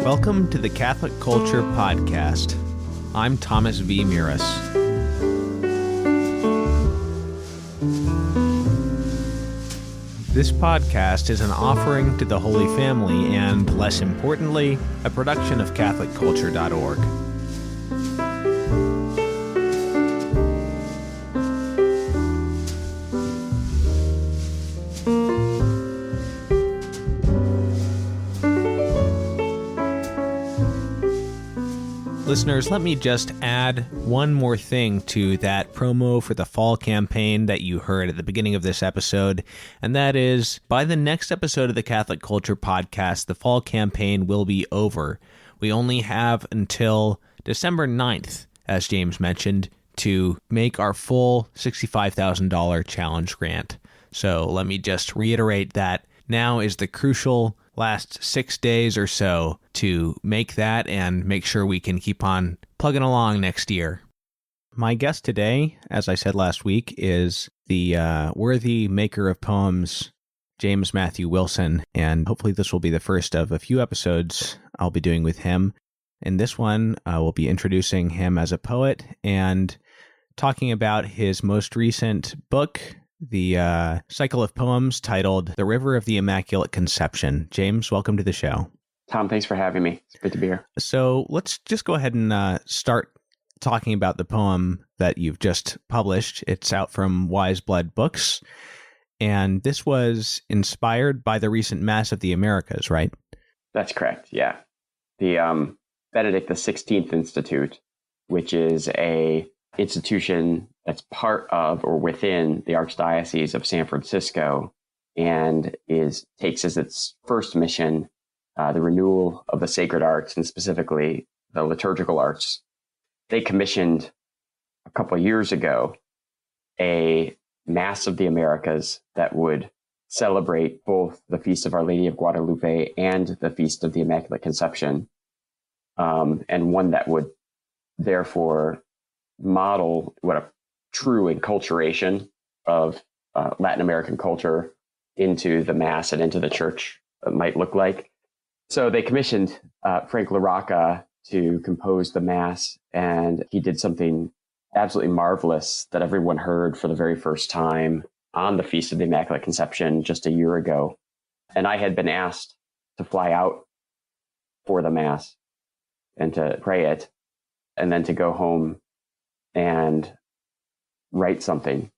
Welcome to the Catholic Culture Podcast. I'm Thomas V. Muris. This podcast is an offering to the Holy Family and, less importantly, a production of CatholicCulture.org. Listeners, let me just add one more thing to that promo for the fall campaign that you heard at the beginning of this episode, and that is, by the next episode of the Catholic Culture Podcast, the fall campaign will be over. We only have until December 9th, as James mentioned, to make our full $65,000 challenge grant. So let me just reiterate that now is the crucial last 6 days or so to make that and make sure we can keep on plugging along next year. My guest today, as I said last week, is the worthy maker of poems, James Matthew Wilson, and hopefully this will be the first of a few episodes I'll be doing with him. In this one, we'll be introducing him as a poet and talking about his most recent book, the cycle of poems titled The River of the Immaculate Conception. James, welcome to the show. Tom, thanks for having me. It's good to be here. So let's just go ahead and start talking about the poem that you've just published. It's out from Wise Blood Books, and this was inspired by the recent Mass of the Americas, right? That's correct, yeah. The Benedict XVI Institute, which is a institution that's part of or within the Archdiocese of San Francisco and takes as its first mission the renewal of the sacred arts and specifically the liturgical arts. They commissioned a couple of years ago a Mass of the Americas that would celebrate both the Feast of Our Lady of Guadalupe and the Feast of the Immaculate Conception, and one that would therefore model what a true enculturation of Latin American culture into the Mass and into the Church might look like. So they commissioned Frank LaRocca to compose the Mass, and he did something absolutely marvelous that everyone heard for the very first time on the Feast of the Immaculate Conception just a year ago. And I had been asked to fly out for the Mass and to pray it, and then to go home and write something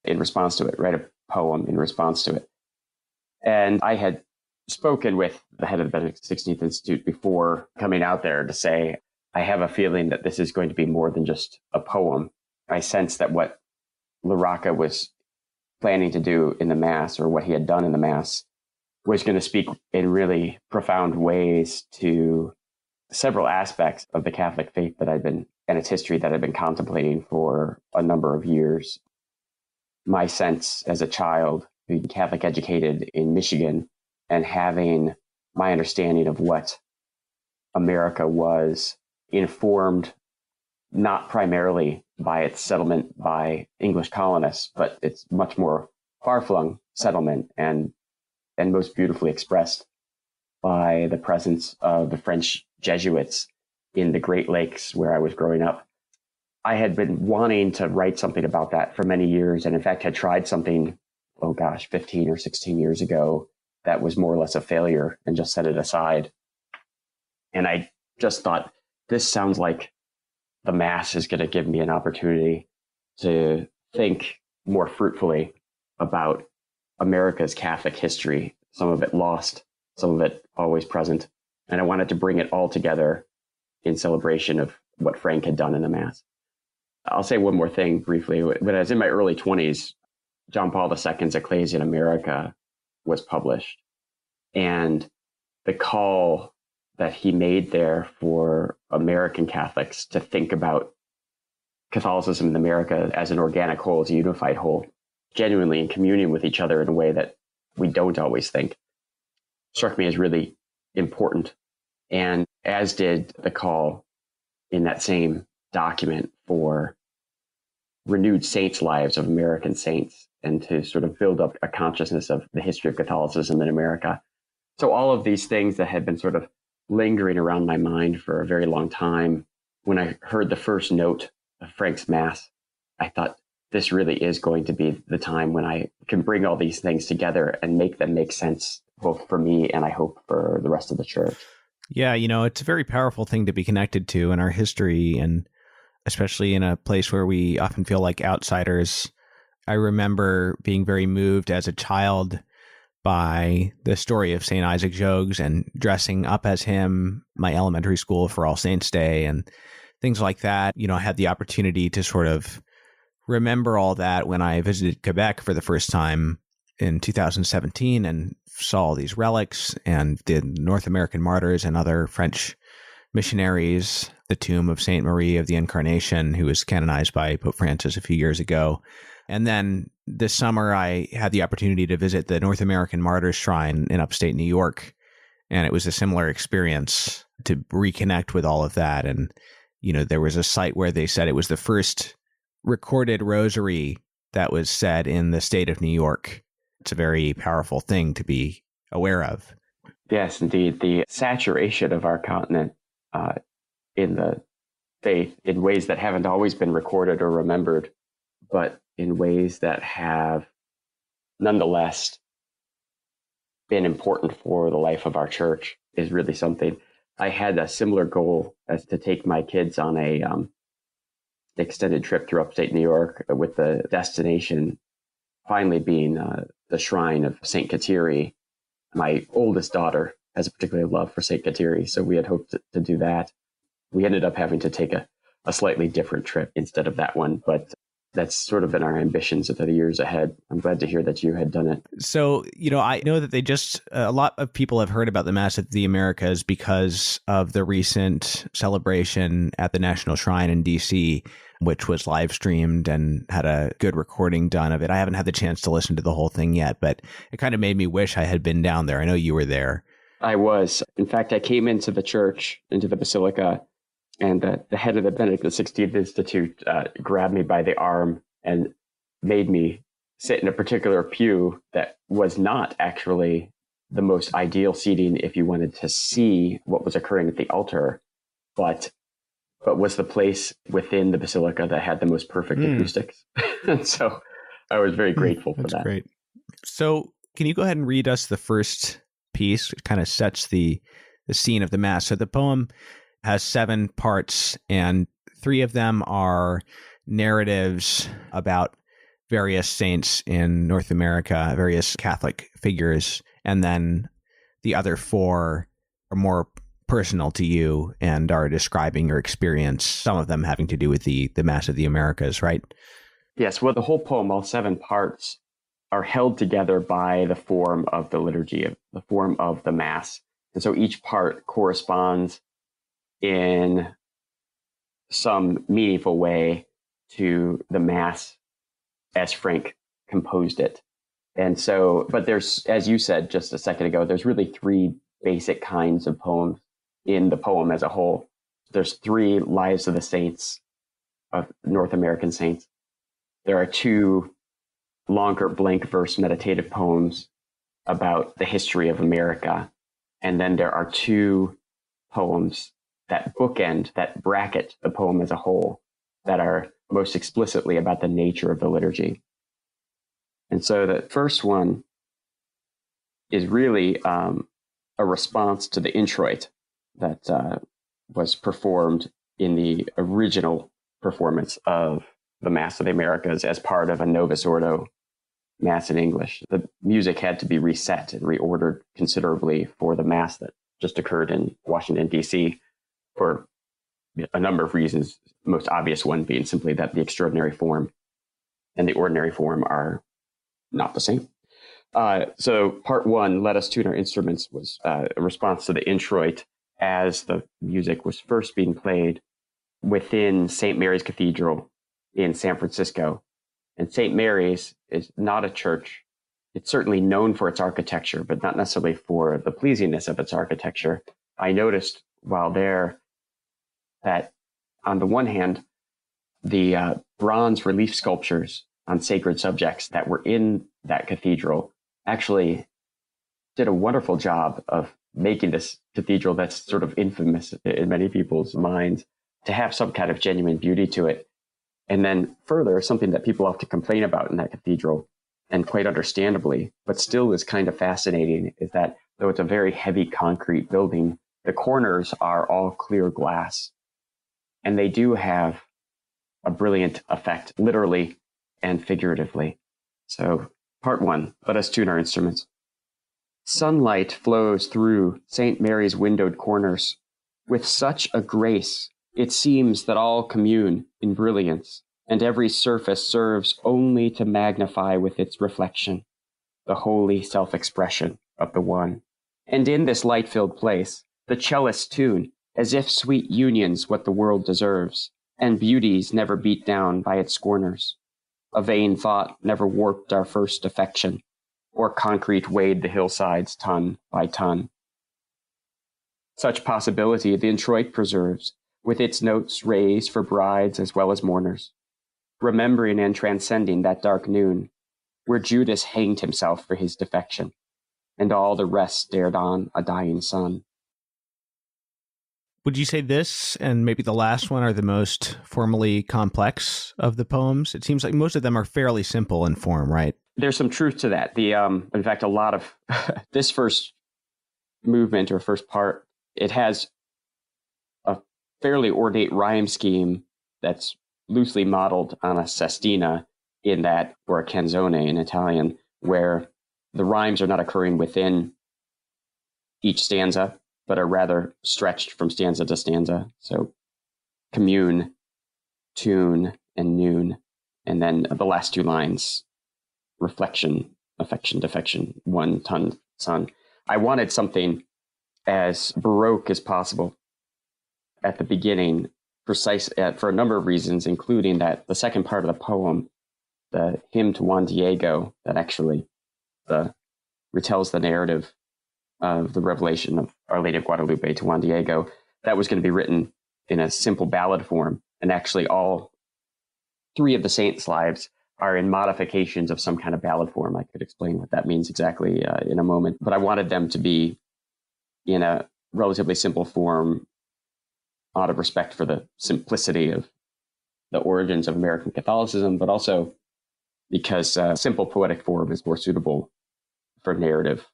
in response to it, write a poem in response to it. And I had spoken with the head of the Benedict XVI Institute before coming out there to say, I have a feeling that this is going to be more than just a poem. I sense that what LaRocca was planning to do in the Mass, or what he had done in the Mass, was going to speak in really profound ways to several aspects of the Catholic faith and its history that I've been contemplating for a number of years. My sense as a child, being Catholic educated in Michigan, and having my understanding of what America was informed not primarily by its settlement by English colonists, but its much more far-flung settlement and most beautifully expressed by the presence of the French Jesuits in the Great Lakes where I was growing up. I had been wanting to write something about that for many years, and in fact had tried something, 15 or 16 years ago that was more or less a failure and just set it aside. And I just thought, this sounds like the Mass is going to give me an opportunity to think more fruitfully about America's Catholic history, some of it lost, some of it always present. And I wanted to bring it all together in celebration of what Frank had done in the Mass. I'll say one more thing briefly. When I was in my early 20s, John Paul II's Ecclesia in America was published. And the call that he made there for American Catholics to think about Catholicism in America as an organic whole, as a unified whole, genuinely in communion with each other in a way that we don't always think, struck me as really important. And as did the call in that same document for renewed saints' lives of American saints, and to sort of build up a consciousness of the history of Catholicism in America. So all of these things that had been sort of lingering around my mind for a very long time. When I heard the first note of Frank's Mass, I thought, this really is going to be the time when I can bring all these things together and make them make sense, both for me and I hope for the rest of the church. Yeah, it's a very powerful thing to be connected to in our history, and especially in a place where we often feel like outsiders. I remember being very moved as a child by the story of St. Isaac Jogues and dressing up as him, my elementary school for All Saints Day and things like that. I had the opportunity to sort of remember all that when I visited Quebec for the first time in 2017 and saw all these relics and the North American martyrs and other French missionaries, the tomb of Saint Marie of the Incarnation, who was canonized by Pope Francis a few years ago. And then this summer, I had the opportunity to visit the North American Martyrs Shrine in upstate New York. And it was a similar experience to reconnect with all of that. And, there was a site where they said it was the first recorded rosary that was said in the state of New York. It's a very powerful thing to be aware of. Yes, indeed. The saturation of our continent in the faith in ways that haven't always been recorded or remembered, but in ways that have nonetheless been important for the life of our church is really something. I had a similar goal as to take my kids on a extended trip through upstate New York, with the destination finally being the shrine of St. Kateri. My oldest daughter has a particular love for St. Kateri, so we had hoped to do that. We ended up having to take a slightly different trip instead of that one, but that's sort of been our ambitions for the years ahead. I'm glad to hear that you had done it. So, I know that a lot of people have heard about the Mass of the Americas because of the recent celebration at the National Shrine in DC, which was live streamed and had a good recording done of it. I haven't had the chance to listen to the whole thing yet, but it kind of made me wish I had been down there. I know you were there. I was. In fact, I came into the church, into the basilica, and the head of the Benedict XVI Institute grabbed me by the arm and made me sit in a particular pew that was not actually the most ideal seating if you wanted to see what was occurring at the altar, but was the place within the basilica that had the most perfect acoustics. And so I was very grateful for that. That's great. So can you go ahead and read us the first piece? It kind of sets the scene of the Mass. So the poem has 7 parts, and 3 of them are narratives about various saints in North America, various Catholic figures, and then the other 4 are more personal to you and are describing your experience, some of them having to do with the Mass of the Americas, right? Yes, well, the whole poem, all 7 parts, are held together by the form of the liturgy, the form of the Mass. And so each part corresponds in some meaningful way to the Mass as Frank composed it. And so, but there's, as you said just a second ago, there's really 3 basic kinds of poems in the poem as a whole. There's 3 lives of the saints, of North American saints. There are 2 longer blank verse meditative poems about the history of America. And then there are 2 poems that bookend, that bracket the poem as a whole, that are most explicitly about the nature of the liturgy. And so the first one is really a response to the introit that was performed in the original performance of the Mass of the Americas as part of a Novus Ordo Mass in English. The music had to be reset and reordered considerably for the Mass that just occurred in Washington, D.C., for a number of reasons, the most obvious one being simply that the extraordinary form and the ordinary form are not the same. So part 1, Let Us Tune Our Instruments, was a response to the introit as the music was first being played within St. Mary's Cathedral in San Francisco. And St. Mary's is not a church. It's certainly known for its architecture, but not necessarily for the pleasingness of its architecture. I noticed while there that on the one hand, the bronze relief sculptures on sacred subjects that were in that cathedral actually did a wonderful job of making this cathedral that's sort of infamous in many people's minds to have some kind of genuine beauty to it. And then further, something that people often complain about in that cathedral, and quite understandably, but still is kind of fascinating, is that though it's a very heavy concrete building, the corners are all clear glass. And they do have a brilliant effect, literally and figuratively. So, part one, let us tune our instruments. Sunlight flows through St. Mary's windowed corners with such a grace, it seems that all commune in brilliance, and every surface serves only to magnify with its reflection the holy self-expression of the one. And in this light-filled place, the cellists tune, as if sweet union's what the world deserves, and beauties never beat down by its scorners. A vain thought never warped our first affection, or concrete weighed the hillsides ton by ton. Such possibility the introit preserves, with its notes raised for brides as well as mourners, remembering and transcending that dark noon, where Judas hanged himself for his defection, and all the rest stared on a dying sun. Would you say this and maybe the last one are the most formally complex of the poems? It seems like most of them are fairly simple in form, right? There's some truth to that. In fact, a lot of this first movement or first part, it has a fairly ornate rhyme scheme that's loosely modeled on a sestina or a canzone in Italian, where the rhymes are not occurring within each stanza, but are rather stretched from stanza to stanza. So commune, tune, and noon. And then the last two lines, reflection, affection, defection, one ton, sun. I wanted something as Baroque as possible at the beginning, precise for a number of reasons, including that the second part of the poem, the hymn to Juan Diego, that actually retells the narrative of the revelation of Our Lady of Guadalupe to Juan Diego, that was going to be written in a simple ballad form. And actually all three of the saints' lives are in modifications of some kind of ballad form. I could explain what that means exactly in a moment. But I wanted them to be in a relatively simple form out of respect for the simplicity of the origins of American Catholicism, but also because simple poetic form is more suitable for narrative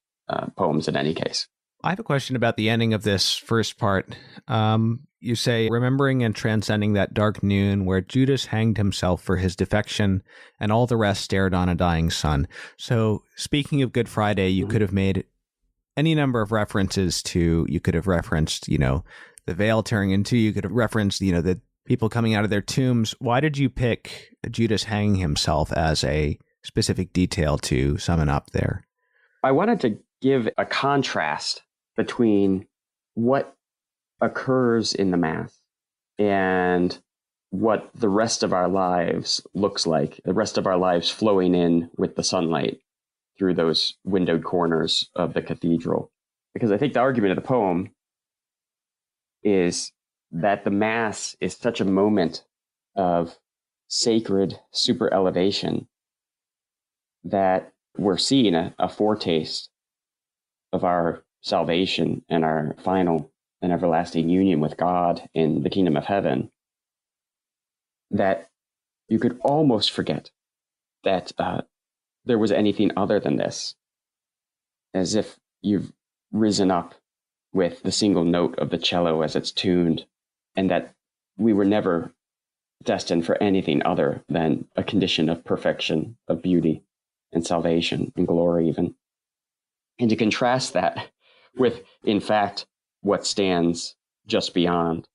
poems in any case. I have a question about the ending of this first part. You say, remembering and transcending that dark noon where Judas hanged himself for his defection and all the rest stared on a dying sun. So speaking of Good Friday, you could have made any number of references to, you could have referenced, the veil tearing in two, you could have referenced, the people coming out of their tombs. Why did you pick Judas hanging himself as a specific detail to summon up there? I wanted to give a contrast between what occurs in the Mass and what the rest of our lives looks like, the rest of our lives flowing in with the sunlight through those windowed corners of the cathedral. Because I think the argument of the poem is that the Mass is such a moment of sacred super elevation that we're seeing a foretaste of our salvation and our final and everlasting union with God in the kingdom of heaven, that you could almost forget that there was anything other than this, as if you've risen up with the single note of the cello as it's tuned, and that we were never destined for anything other than a condition of perfection, of beauty, and salvation, and glory even. And to contrast that with, in fact, what stands just beyond.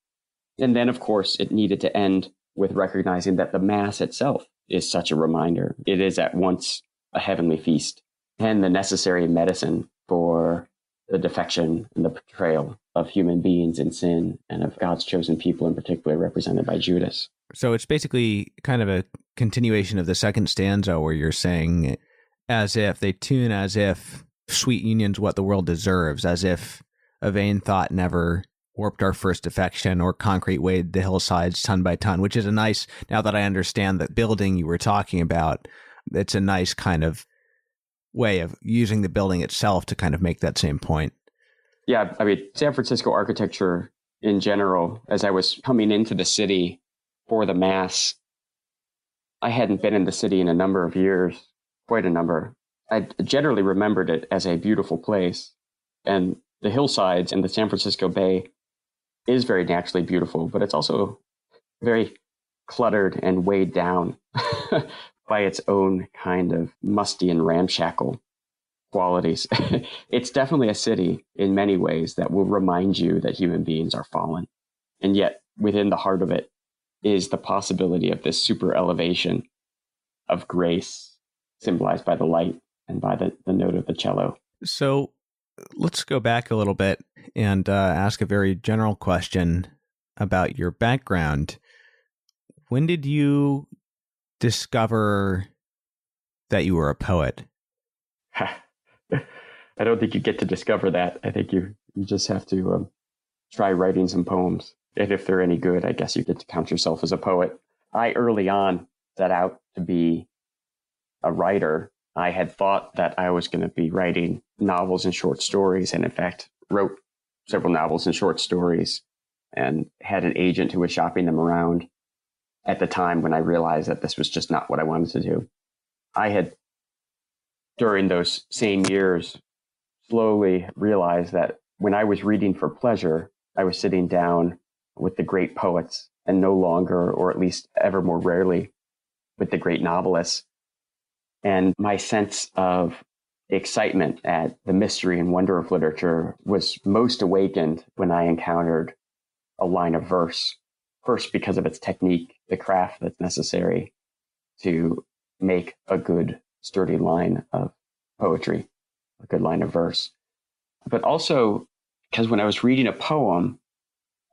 And then, of course, it needed to end with recognizing that the Mass itself is such a reminder. It is at once a heavenly feast and the necessary medicine for the defection and the betrayal of human beings in sin and of God's chosen people, in particular represented by Judas. So it's basically kind of a continuation of the second stanza where you're saying, as if they tune, as if sweet union's what the world deserves, as if a vain thought never warped our first affection, or concrete weighed the hillsides ton by ton, which is a nice, now that I understand that building you were talking about, it's a nice kind of way of using the building itself to kind of make that same point. Yeah, I mean, San Francisco architecture in general, as I was coming into the city for the Mass, I hadn't been in the city in a number of years, quite a number. I generally remembered it as a beautiful place. And the hillsides in the San Francisco Bay is very naturally beautiful, but it's also very cluttered and weighed down by its own kind of musty and ramshackle qualities. It's definitely a city in many ways that will remind you that human beings are fallen. And yet within the heart of it is the possibility of this super elevation of grace symbolized by the light and by the note of the cello. So let's go back a little bit and ask a very general question about your background. When did you discover that you were a poet? I don't think you get to discover that. I think you just have to try writing some poems. And if they're any good, I guess you get to count yourself as a poet. I early on set out to be a writer. I had thought that I was going to be writing novels and short stories, and in fact wrote several novels and short stories and had an agent who was shopping them around at the time when I realized that this was just not what I wanted to do. I had, during those same years, slowly realized that when I was reading for pleasure, I was sitting down with the great poets and no longer, or at least ever more rarely, with the great novelists. And my sense of excitement at the mystery and wonder of literature was most awakened when I encountered a line of verse. First, because of its technique, the craft that's necessary to make a good, sturdy line of poetry, a good line of verse. But also because when I was reading a poem,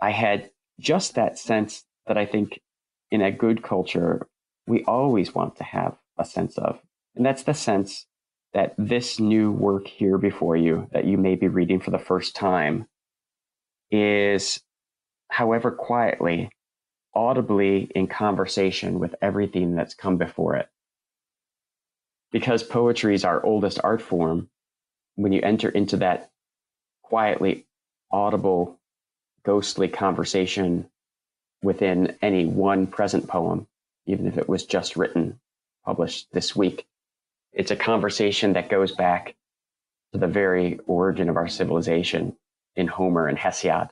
I had just that sense that I think in a good culture, we always want to have a sense of. And that's the sense that this new work here before you, that you may be reading for the first time, is, however quietly, audibly in conversation with everything that's come before it. Because poetry is our oldest art form, when you enter into that quietly audible, ghostly conversation within any one present poem, even if it was just written, published this week, it's a conversation that goes back to the very origin of our civilization in Homer and Hesiod.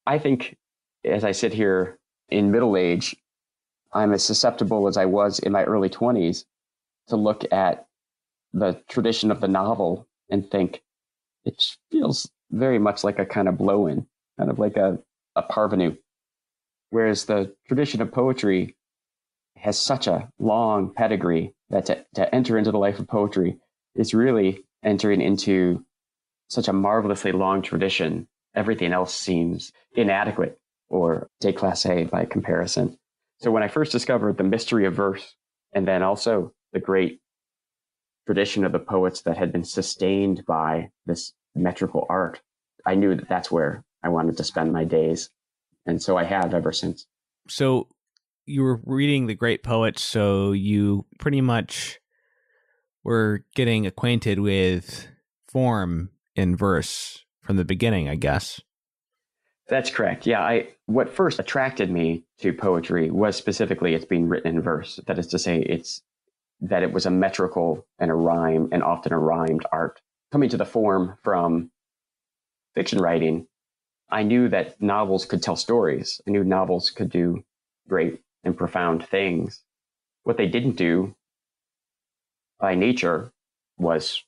I think as I sit here in middle age, I'm as susceptible as I was in my early 20s to look at the tradition of the novel and think it feels very much like a kind of blow-in, kind of like a parvenu. Whereas the tradition of poetry has such a long pedigree that to enter into the life of poetry is really entering into such a marvelously long tradition. Everything else seems inadequate or déclassé by comparison. So when I first discovered the mystery of verse, and then also the great tradition of the poets that had been sustained by this metrical art, I knew that that's where I wanted to spend my days. And so I have ever since. So you were reading the great poets, so you pretty much were getting acquainted with form in verse from the beginning, I guess. That's correct. Yeah, what first attracted me to poetry was specifically it's being written in verse. That is to say, it's that it was a metrical and a rhyme, and often a rhymed art. Coming to the form from fiction writing, I knew that novels could tell stories. I knew novels could do great and profound things. What they didn't do by nature was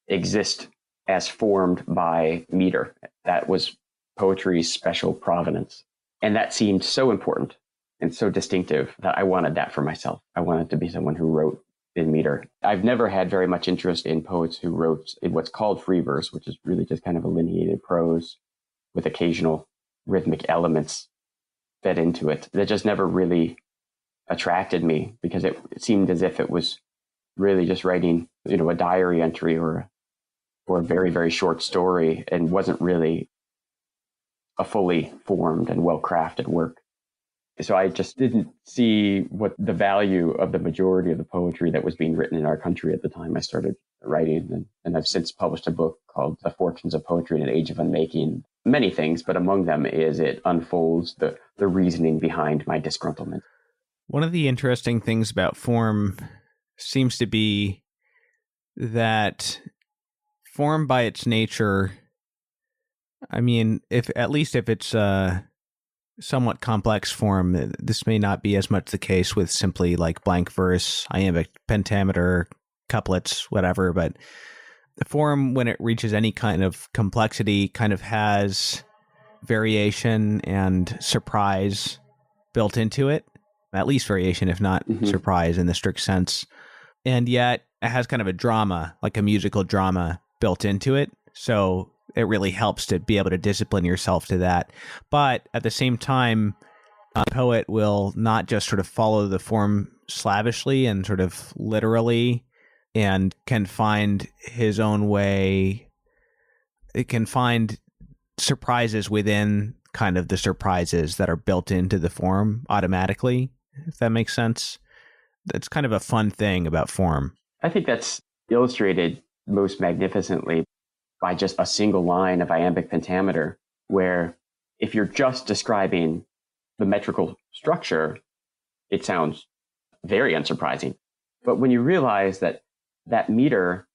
exist as formed by meter. That was poetry's special provenance. And that seemed so important and so distinctive that I wanted that for myself. I wanted to be someone who wrote in meter. I've never had very much interest in poets who wrote in what's called free verse, which is really just kind of lineated prose with occasional rhythmic elements fed into it. That just never really attracted me because it seemed as if it was really just writing, a diary entry or a very, very short story, and wasn't really a fully formed and well-crafted work. So I just didn't see what the value of the majority of the poetry that was being written in our country at the time I started writing. And I've since published a book called The Fortunes of Poetry in an Age of Unmaking. Many things, but among them is it unfolds the reasoning behind my disgruntlement. One of the interesting things about form seems to be that form by its nature, I mean, if it's somewhat complex form, this may not be as much the case with simply like blank verse, iambic pentameter, couplets, whatever, but the form, when it reaches any kind of complexity, kind of has variation and surprise built into it, at least variation, if not surprise in the strict sense. And yet it has kind of a drama, like a musical drama built into it. So it really helps to be able to discipline yourself to that. But at the same time, a poet will not just sort of follow the form slavishly and sort of literally, and can find his own way. It can find surprises within kind of the surprises that are built into the form automatically, if that makes sense. That's kind of a fun thing about form. I think that's illustrated most magnificently by just a single line of iambic pentameter, where if you're just describing the metrical structure, it sounds very unsurprising. But when you realize that that meter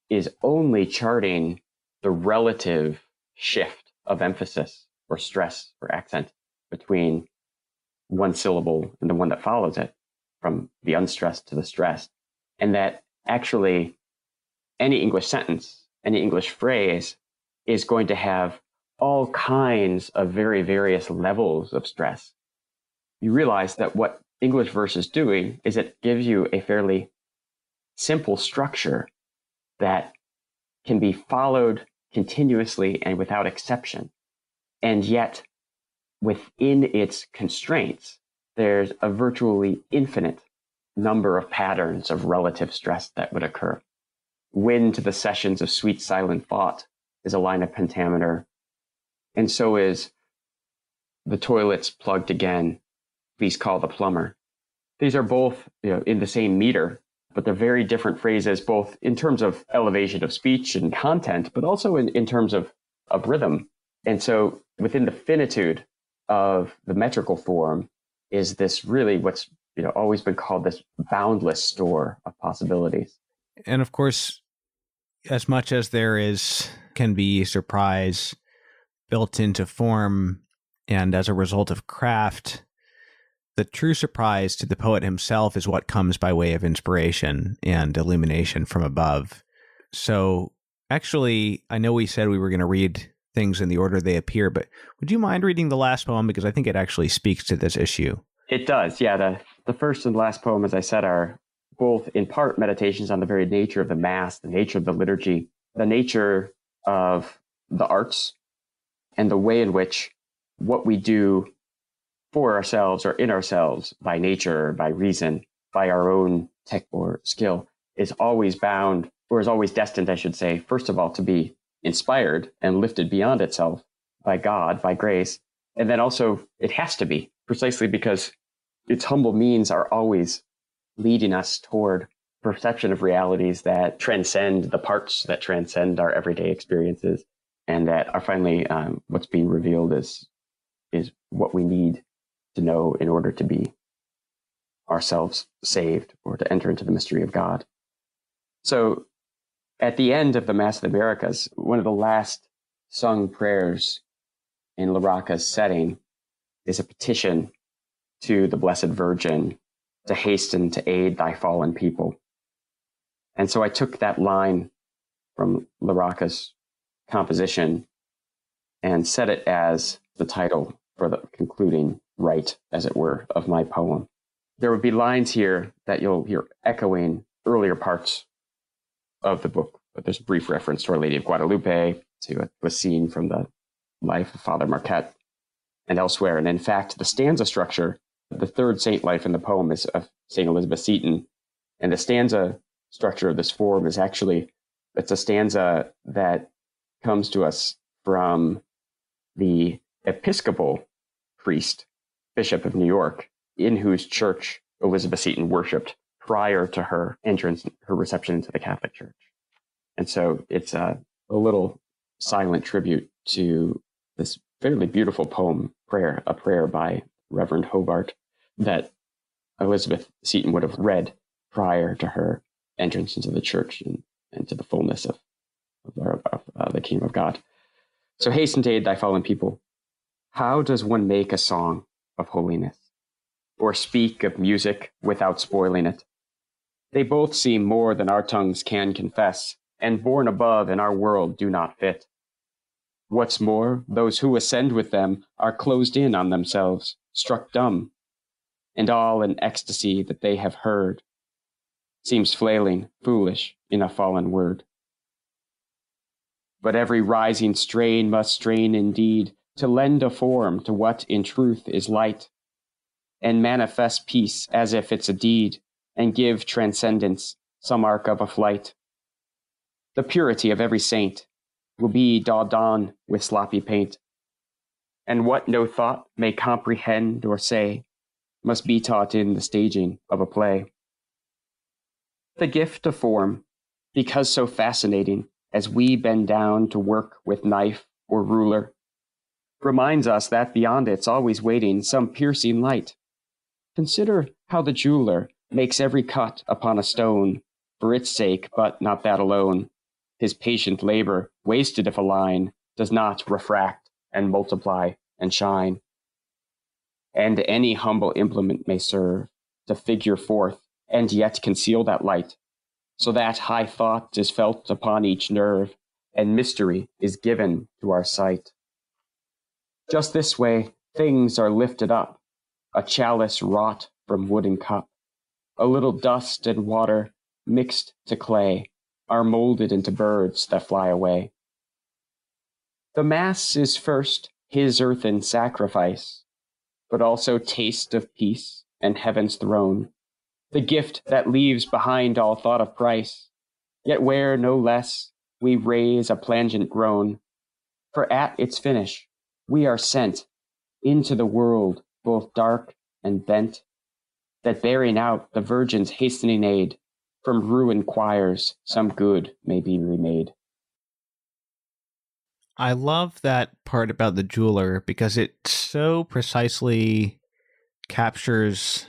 is only charting the relative shift of emphasis or stress or accent between one syllable and the one that follows it, from the unstressed to the stressed, and that actually any English sentence, any English phrase is going to have all kinds of very various levels of stress. You realize that what English verse is doing is it gives you a fairly simple structure that can be followed continuously and without exception. And yet, within its constraints, there's a virtually infinite number of patterns of relative stress that would occur. Wind to the sessions of sweet silent thought is a line of pentameter, and so is the toilet's plugged again, please call the plumber. These are both, in the same meter, but they're very different phrases, both in terms of elevation of speech and content, but also in terms of rhythm. And so within the finitude of the metrical form is this really what's always been called this boundless store of possibilities. And of course, as much as can be surprise built into form, and as a result of craft, the true surprise to the poet himself is what comes by way of inspiration and illumination from above. So actually, I know we said we were going to read things in the order they appear, but would you mind reading the last poem? Because I think it actually speaks to this issue. It does, yeah. The first and last poem, as I said, are both in part meditations on the very nature of the Mass, the nature of the liturgy, the nature of the arts, and the way in which what we do for ourselves or in ourselves by nature, by reason, by our own tech or skill is always bound, or is always destined, I should say, first of all, to be inspired and lifted beyond itself by God, by grace. And then also it has to be, precisely because its humble means are always leading us toward perception of realities that transcend the parts, that transcend our everyday experiences, and that are finally what's being revealed is what we need to know in order to be ourselves saved or to enter into the mystery of God. So at the end of the Mass of the Americas, one of the last sung prayers in La Rocca's setting is a petition to the Blessed Virgin to hasten to aid thy fallen people. And so I took that line from La Rocca's composition and set it as the title for the concluding rite, as it were, of my poem. There would be lines here that you'll hear echoing earlier parts of the book, but there's a brief reference to Our Lady of Guadalupe, to a scene from the life of Father Marquette, and elsewhere. And in fact, the stanza structure, the third saint life in the poem is of St. Elizabeth Seton, and the stanza structure of this form is actually, it's a stanza that comes to us from the Episcopal priest, Bishop of New York, in whose church Elizabeth Seton worshipped prior to her entrance, her reception into the Catholic Church. And so it's a little silent tribute to this fairly beautiful poem, a prayer by Reverend Hobart, that Elizabeth Seton would have read prior to her entrance into the church and to the fullness of the kingdom of God. So hasten to aid thy fallen people. How does one make a song of holiness, or speak of music without spoiling it? They both seem more than our tongues can confess, and born above in our world do not fit. What's more, those who ascend with them are closed in on themselves, struck dumb, and all in ecstasy that they have heard seems flailing, foolish in a fallen word. But every rising strain must strain indeed to lend a form to what in truth is light, and manifest peace as if it's a deed, and give transcendence some arc of a flight. The purity of every saint will be daubed on with sloppy paint, and what no thought may comprehend or say must be taught in the staging of a play. The gift of form, because so fascinating as we bend down to work with knife or ruler, reminds us that beyond it's always waiting some piercing light. Consider how the jeweler makes every cut upon a stone for its sake, but not that alone. His patient labor, wasted if a line does not refract and multiply and shine. And any humble implement may serve to figure forth and yet conceal that light, so that high thought is felt upon each nerve, and mystery is given to our sight. Just this way, things are lifted up, a chalice wrought from wooden cup, a little dust and water mixed to clay, are molded into birds that fly away. The Mass is first his earthen sacrifice, but also taste of peace and heaven's throne, the gift that leaves behind all thought of price, yet where no less we raise a plangent groan, for at its finish we are sent into the world both dark and bent, that bearing out the Virgin's hastening aid, from ruined choirs some good may be remade. I love that part about the jeweler because it so precisely captures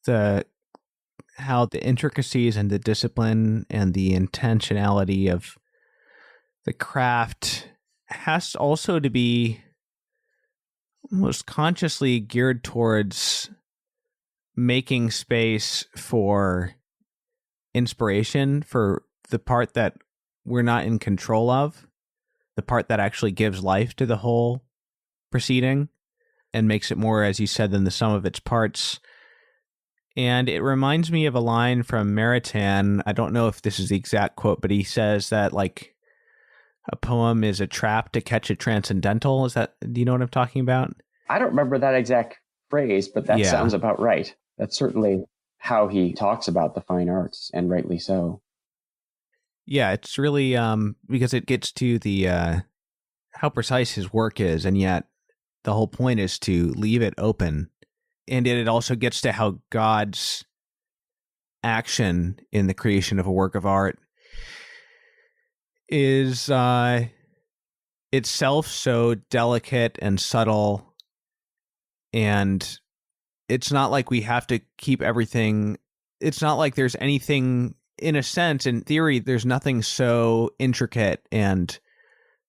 how the intricacies and the discipline and the intentionality of the craft has also to be almost consciously geared towards making space for inspiration for the part that we're not in control of, the part that actually gives life to the whole proceeding and makes it more, as you said, than the sum of its parts. And it reminds me of a line from Maritain. I don't know if this is the exact quote, but he says that like a poem is a trap to catch a transcendental. Do you know what I'm talking about? I don't remember that exact phrase, but that sounds about right. That's certainly how he talks about the fine arts, and rightly so. Yeah, it's really because it gets to the how precise his work is, and yet the whole point is to leave it open. And it also gets to how God's action in the creation of a work of art is itself so delicate and subtle, and it's not like we have to keep everything. It's not like there's anything, in a sense, in theory, there's nothing so intricate and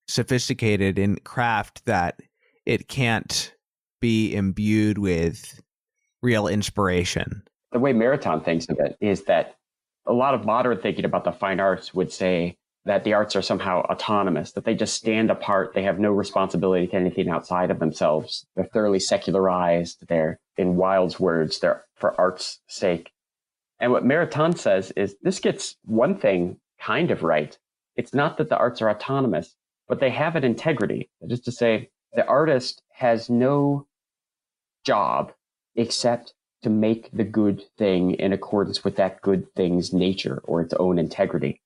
sophisticated in craft that it can't be imbued with real inspiration. The way Maritain thinks of it is that a lot of modern thinking about the fine arts would say that the arts are somehow autonomous, that they just stand apart. They have no responsibility to anything outside of themselves. They're thoroughly secularized. They're, in Wilde's words, they're for art's sake. And what Maritain says is this gets one thing kind of right. It's not that the arts are autonomous, but they have an integrity. That is to say, the artist has no job except to make the good thing in accordance with that good thing's nature or its own integrity.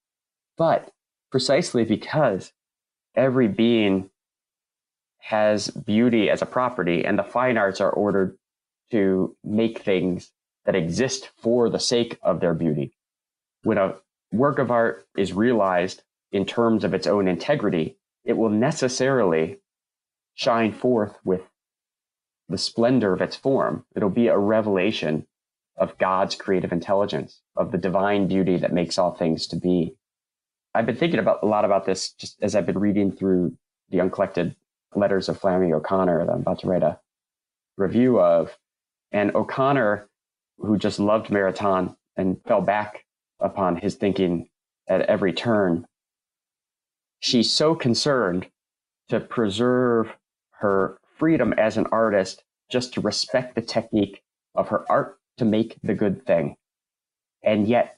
But precisely because every being has beauty as a property, and the fine arts are ordered to make things that exist for the sake of their beauty. When a work of art is realized in terms of its own integrity, it will necessarily shine forth with the splendor of its form. It'll be a revelation of God's creative intelligence, of the divine beauty that makes all things to be. I've been thinking a lot about this just as I've been reading through the uncollected letters of Flannery O'Connor that I'm about to write a review of. And O'Connor, who just loved Maritain and fell back upon his thinking at every turn, she's so concerned to preserve her freedom as an artist, just to respect the technique of her art to make the good thing. And yet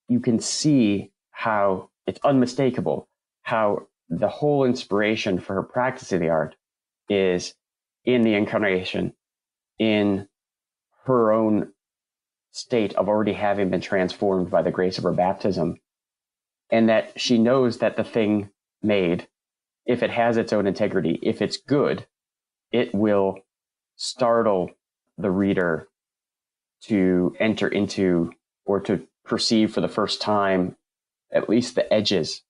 you can see how it's unmistakable, how the whole inspiration for her practice of the art is in the incarnation, in her own state of already having been transformed by the grace of her baptism. And that she knows that the thing made, if it has its own integrity, if it's good, it will startle the reader to enter into or to perceive for the first time at least the edges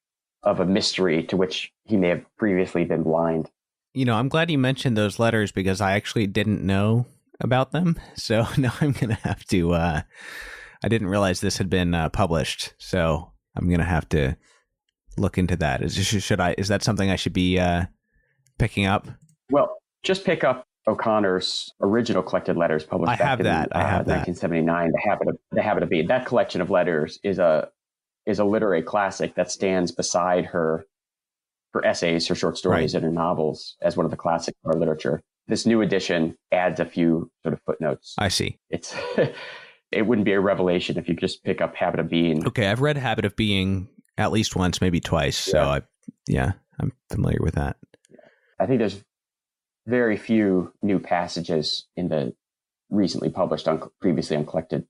of a mystery to which he may have previously been blind. You know, I'm glad you mentioned those letters because I actually didn't know about them. So now I'm going to have to, I didn't realize this had been published. So I'm going to have to look into that. Is that something I should be picking up? Well, just pick up O'Connor's original collected letters published I have that. 1979, The Habit of Being. That collection of letters is a literary classic that stands beside her essays, her short stories, and her novels as one of the classics of our literature. This new edition adds a few sort of footnotes. I see. It wouldn't be a revelation if you just pick up Habit of Being. Okay, I've read Habit of Being at least once, maybe twice. So I'm familiar with that. I think there's very few new passages in the recently published, previously uncollected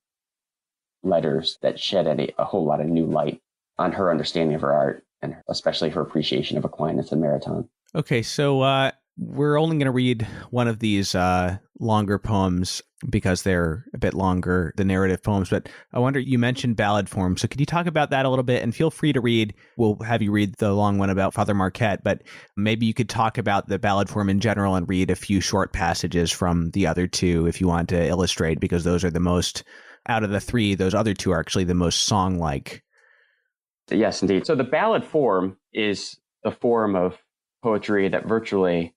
letters that shed a whole lot of new light on her understanding of her art, and especially her appreciation of Aquinas and Maritain. Okay, so we're only going to read one of these longer poems because they're a bit longer, the narrative poems. But I wonder, you mentioned ballad form. So could you talk about that a little bit? And feel free to read, we'll have you read the long one about Father Marquette, but maybe you could talk about the ballad form in general and read a few short passages from the other two if you want to illustrate, because those are the most, out of the three, those other two are actually the most song-like. Yes, indeed. So the ballad form is the form of poetry that virtually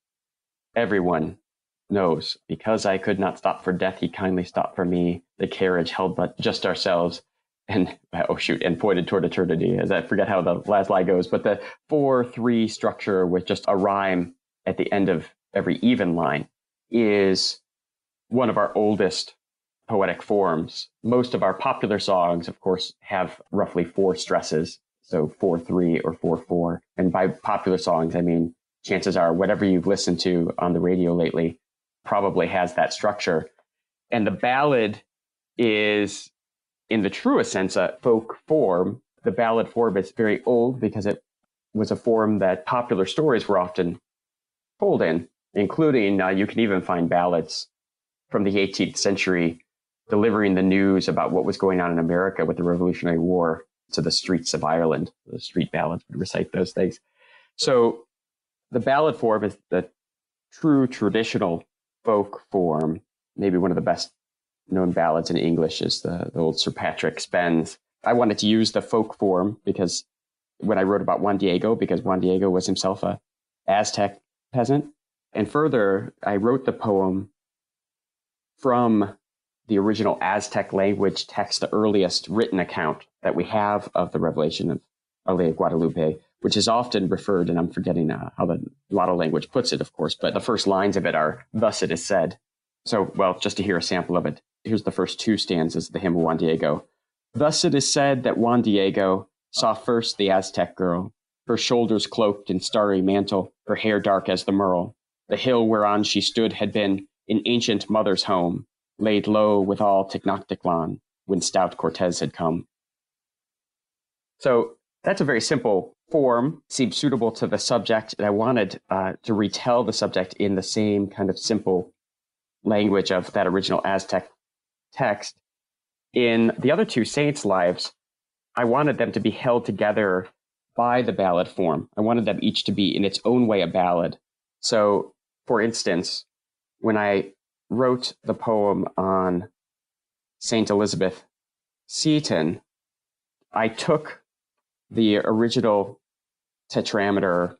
everyone knows. Because I could not stop for death, he kindly stopped for me. The carriage held but just ourselves, and and pointed toward eternity. As I forget how the last line goes, but the 4-3 structure with just a rhyme at the end of every even line is one of our oldest poetic forms. Most of our popular songs, of course, have roughly 4 stresses, so 4-3 or 4-4. And by popular songs, I mean, chances are whatever you've listened to on the radio lately probably has that structure. And the ballad is, in the truest sense, a folk form. The ballad form is very old because it was a form that popular stories were often told in, including, you can even find ballads from the 18th century delivering the news about what was going on in America with the Revolutionary War to the streets of Ireland. The street ballads would recite those things. So the ballad form is the true traditional folk form. Maybe one of the best known ballads in English is the old Sir Patrick Spens. I wanted to use the folk form because when I wrote about Juan Diego was himself a Aztec peasant. And further, I wrote the poem from the original Aztec language text, the earliest written account that we have of the revelation of Our Lady of Guadalupe, which is often referred, and I'm forgetting how the Lotta language puts it, of course, but the first lines of it are, "Thus it is said." So, well, just to hear a sample of it, here's the first 2 stanzas of the hymn of Juan Diego. "Thus it is said that Juan Diego saw first the Aztec girl, her shoulders cloaked in starry mantle, her hair dark as the merle. The hill whereon she stood had been an ancient mother's home, laid low with all Tenochtitlan when stout Cortez had come." So that's a very simple form, seems suitable to the subject, and I wanted to retell the subject in the same kind of simple language of that original Aztec text. In the other two saints' lives, I wanted them to be held together by the ballad form. I wanted them each to be in its own way a ballad. So, for instance, when I wrote the poem on Saint Elizabeth Seton, I took the original tetrameter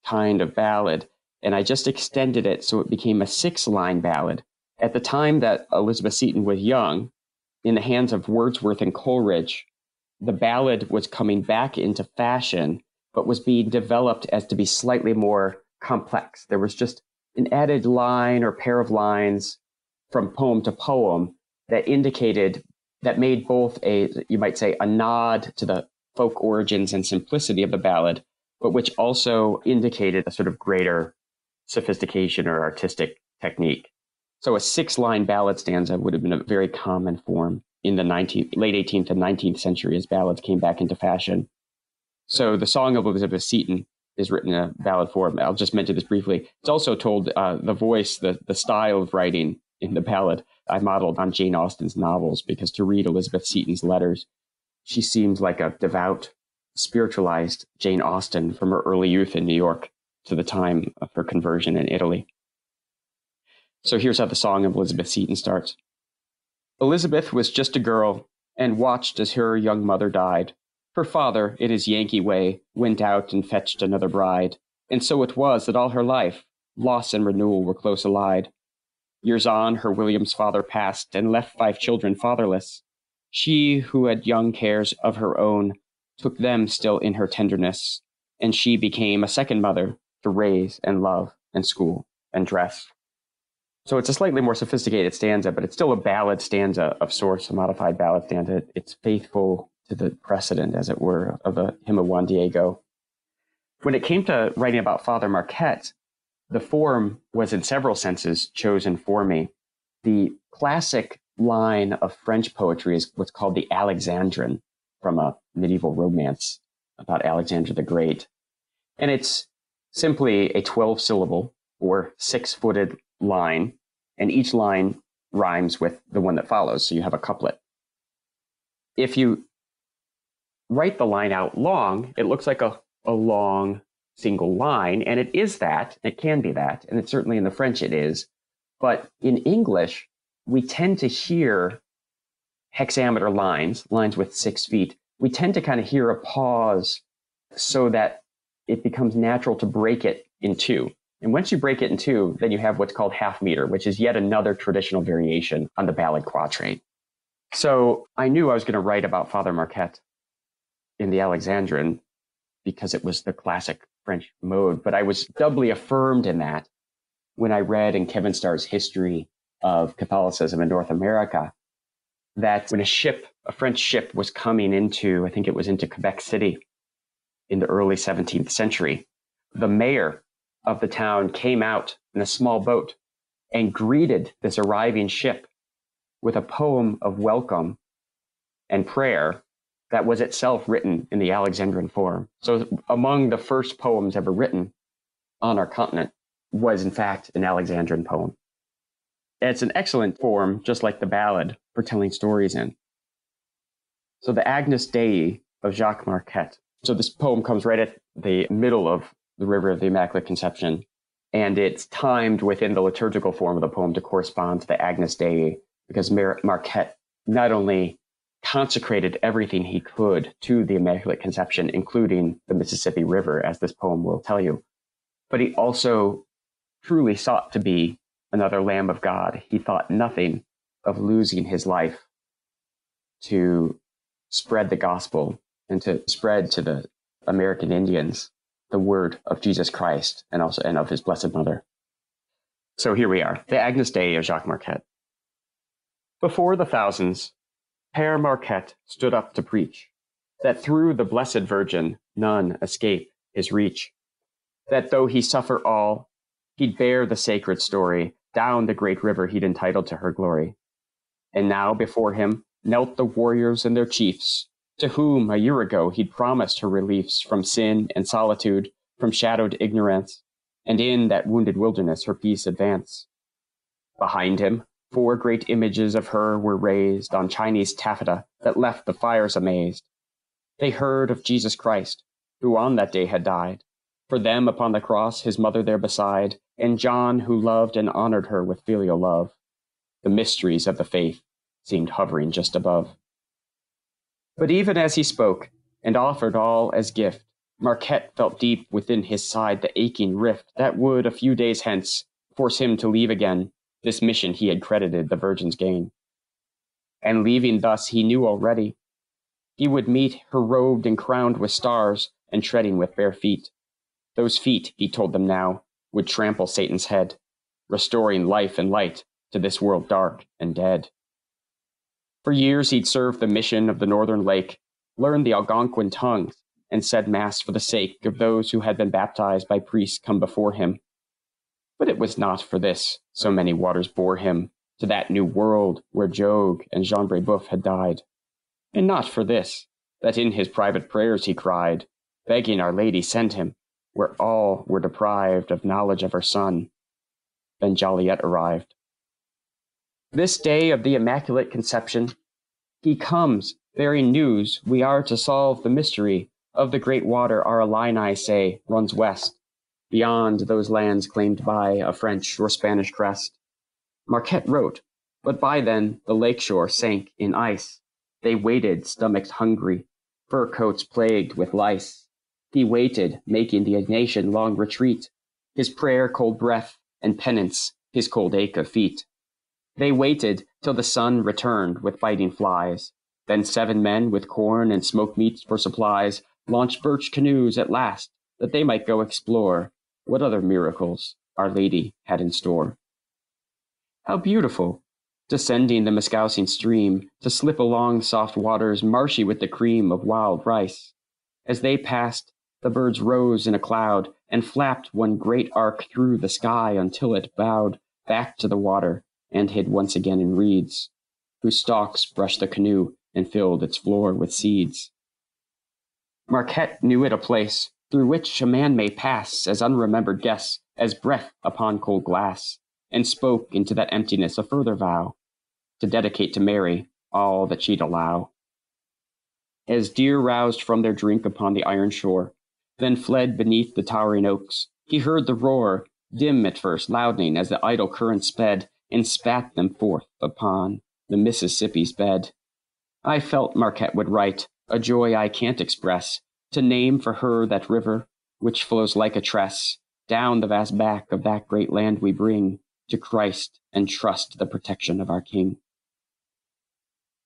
kind of ballad and I just extended it so it became a 6-line ballad. At the time that Elizabeth Seton was young, in the hands of Wordsworth and Coleridge, the ballad was coming back into fashion, but was being developed as to be slightly more complex. There was just an added line or pair of lines from poem to poem that made both you might say, a nod to the folk origins and simplicity of the ballad, but which also indicated a sort of greater sophistication or artistic technique. So a 6-line ballad stanza would have been a very common form in the late 18th and 19th century as ballads came back into fashion. So the Song of Elizabeth Seton is written in a ballad form. I'll just mention this briefly. It's also told the voice, the style of writing in the ballad, I modeled on Jane Austen's novels, because to read Elizabeth Seton's letters, she seems like a devout, spiritualized Jane Austen from her early youth in New York to the time of her conversion in Italy. So here's how the Song of Elizabeth Seton starts. Elizabeth was just a girl and watched as her young mother died. Her father, in his Yankee way, went out and fetched another bride. And so it was that all her life, loss and renewal were close allied. Years on, her William's father passed and left 5 children fatherless. She, who had young cares of her own, took them still in her tenderness, and she became a second mother to raise and love and school and dress. So it's a slightly more sophisticated stanza, but it's still a ballad stanza of sorts, a modified ballad stanza. It's faithful to the precedent, as it were, of the hymn of Juan Diego. When it came to writing about Father Marquette, the form was in several senses chosen for me. The classic line of French poetry is what's called the Alexandrine, from a medieval romance about Alexander the Great. And it's simply a 12-syllable or 6-footed line, and each line rhymes with the one that follows, so you have a couplet. If you write the line out long, it looks like a long single line, and it is that, it can be that, and it's certainly in the French it is, but in English, we tend to hear hexameter lines with 6 feet. We tend to kind of hear a pause so that it becomes natural to break it in 2. And once you break it in 2, then you have what's called half meter, which is yet another traditional variation on the ballad quatrain. So I knew I was going to write about Father Marquette in the Alexandrine because it was the classic French mode, but I was doubly affirmed in that when I read in Kevin Starr's History of Catholicism in North America, that when a French ship was coming into, I think it was into Quebec City in the early 17th century, the mayor of the town came out in a small boat and greeted this arriving ship with a poem of welcome and prayer that was itself written in the Alexandrine form. So among the first poems ever written on our continent was, in fact, an Alexandrine poem. And it's an excellent form, just like the ballad, for telling stories in. So the Agnus Dei of Jacques Marquette. So this poem comes right at the middle of the River of the Immaculate Conception, and it's timed within the liturgical form of the poem to correspond to the Agnus Dei, because Marquette not only consecrated everything he could to the Immaculate Conception, including the Mississippi River, as this poem will tell you, but he also truly sought to be another Lamb of God. He thought nothing of losing his life to spread the gospel and to spread to the American Indians the word of Jesus Christ and of his Blessed Mother. So here we are, the Agnus Dei of Jacques Marquette. Before the thousands, Père Marquette stood up to preach that through the Blessed Virgin none escape his reach, that though he suffer all, he'd bear the sacred story down the great river he'd entitled to her glory. And now before him knelt the warriors and their chiefs, to whom a year ago he'd promised her reliefs from sin and solitude, from shadowed ignorance, and in that wounded wilderness her peace advance. Behind him, 4 great images of her were raised on Chinese taffeta that left the fires amazed. They heard of Jesus Christ, who on that day had died, for them upon the cross, his mother there beside, and John, who loved and honored her with filial love. The mysteries of the faith seemed hovering just above. But even as he spoke, and offered all as gift, Marquette felt deep within his side the aching rift that would, a few days hence, force him to leave again this mission he had credited the Virgin's gain. And leaving thus, he knew already, he would meet her robed and crowned with stars, and treading with bare feet. Those feet, he told them now, would trample Satan's head, restoring life and light to this world dark and dead. For years he'd served the mission of the northern lake, learned the Algonquin tongues, and said mass for the sake of those who had been baptized by priests come before him. But it was not for this so many waters bore him to that new world where Jogues and Jean Brebeuf had died, and not for this that in his private prayers he cried, begging Our Lady send him where all were deprived of knowledge of her Son. Then Joliet arrived. This day of the Immaculate Conception, he comes, bearing news we are to solve the mystery of the great water our Illini say runs west, beyond those lands claimed by a French or Spanish crest. Marquette wrote, but by then the lakeshore sank in ice. They waited, stomachs hungry, fur coats plagued with lice. He waited, making the nation long retreat, his prayer cold breath, and penance his cold ache of feet. They waited till the sun returned with biting flies. Then 7 men with corn and smoked meats for supplies launched birch canoes at last, that they might go explore what other miracles Our Lady had in store. How beautiful, descending the Muscousin stream, to slip along soft waters marshy with the cream of wild rice. As they passed, the birds rose in a cloud and flapped one great arc through the sky until it bowed back to the water and hid once again in reeds, whose stalks brushed the canoe and filled its floor with seeds. Marquette knew it a place through which a man may pass as unremembered guess as breath upon cold glass, and spoke into that emptiness a further vow, to dedicate to Mary all that she'd allow. As deer roused from their drink upon the iron shore, then fled beneath the towering oaks, he heard the roar, dim at first, loudening as the idle current sped, and spat them forth upon the Mississippi's bed. I felt Marquette would write, a joy I can't express, to name for her that river, which flows like a tress, down the vast back of that great land we bring to Christ, and trust the protection of our King.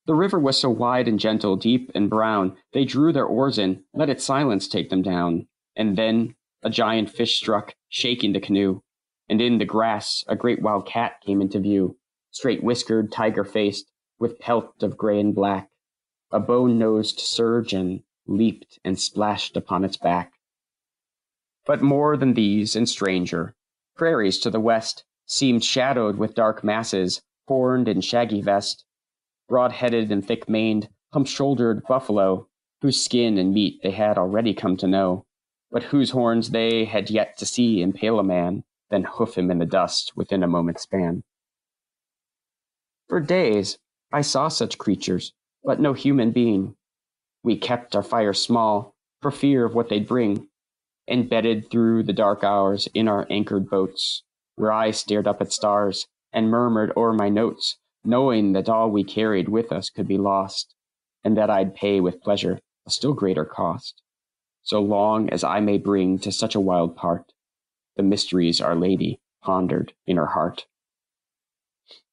The river was so wide and gentle, deep and brown, they drew their oars in, let its silence take them down. And then a giant fish struck, shaking the canoe, and in the grass a great wild cat came into view, straight-whiskered, tiger-faced, with pelt of gray and black. A bone-nosed surgeon leaped and splashed upon its back. But more than these and stranger, prairies to the west seemed shadowed with dark masses, horned in shaggy vest, broad-headed and thick-maned, hump-shouldered buffalo, whose skin and meat they had already come to know, but whose horns they had yet to see impale a man, then hoof him in the dust within a moment's span. For days I saw such creatures, but no human being. We kept our fire small, for fear of what they'd bring, and bedded through the dark hours in our anchored boats, where I stared up at stars, and murmured o'er my notes, knowing that all we carried with us could be lost, and that I'd pay with pleasure a still greater cost, so long as I may bring to such a wild part the mysteries Our Lady pondered in her heart.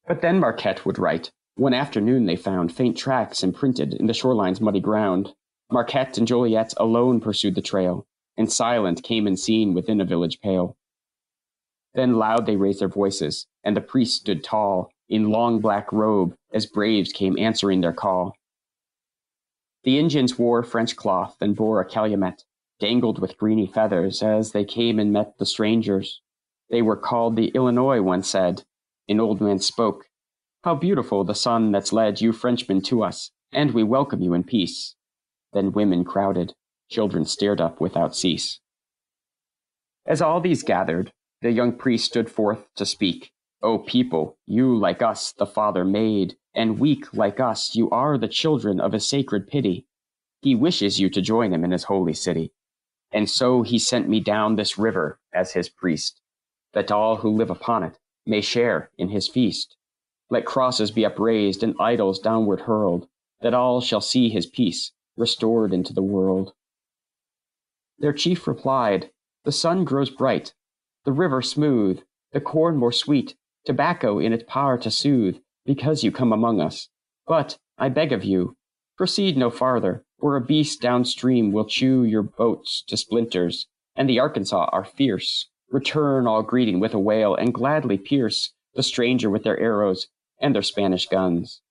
But then Marquette would write, one afternoon they found faint tracks imprinted in the shoreline's muddy ground. Marquette and Joliet alone pursued the trail, and silent came and seen within a village pale. Then loud they raised their voices, and the priest stood tall, in long black robe, as braves came answering their call. The Indians wore French cloth and bore a calumet, dangled with greeny feathers as they came and met the strangers. They were called the Illinois, one said. An old man spoke, how beautiful the sun that's led you Frenchmen to us, and we welcome you in peace. Then women crowded, children stared up without cease. As all these gathered, the young priest stood forth to speak, O people, you like us the Father made, and weak like us, you are the children of his sacred pity. He wishes you to join him in his holy city. And so he sent me down this river as his priest, that all who live upon it may share in his feast. Let crosses be upraised and idols downward hurled, that all shall see his peace restored into the world. Their chief replied, the sun grows bright, the river smooth, the corn more sweet, tobacco in its power to soothe, because you come among us. But, I beg of you, proceed no farther, or a beast downstream will chew your boats to splinters, and the Arkansas are fierce. Return all greeting with a wail, and gladly pierce the stranger with their arrows and their Spanish guns.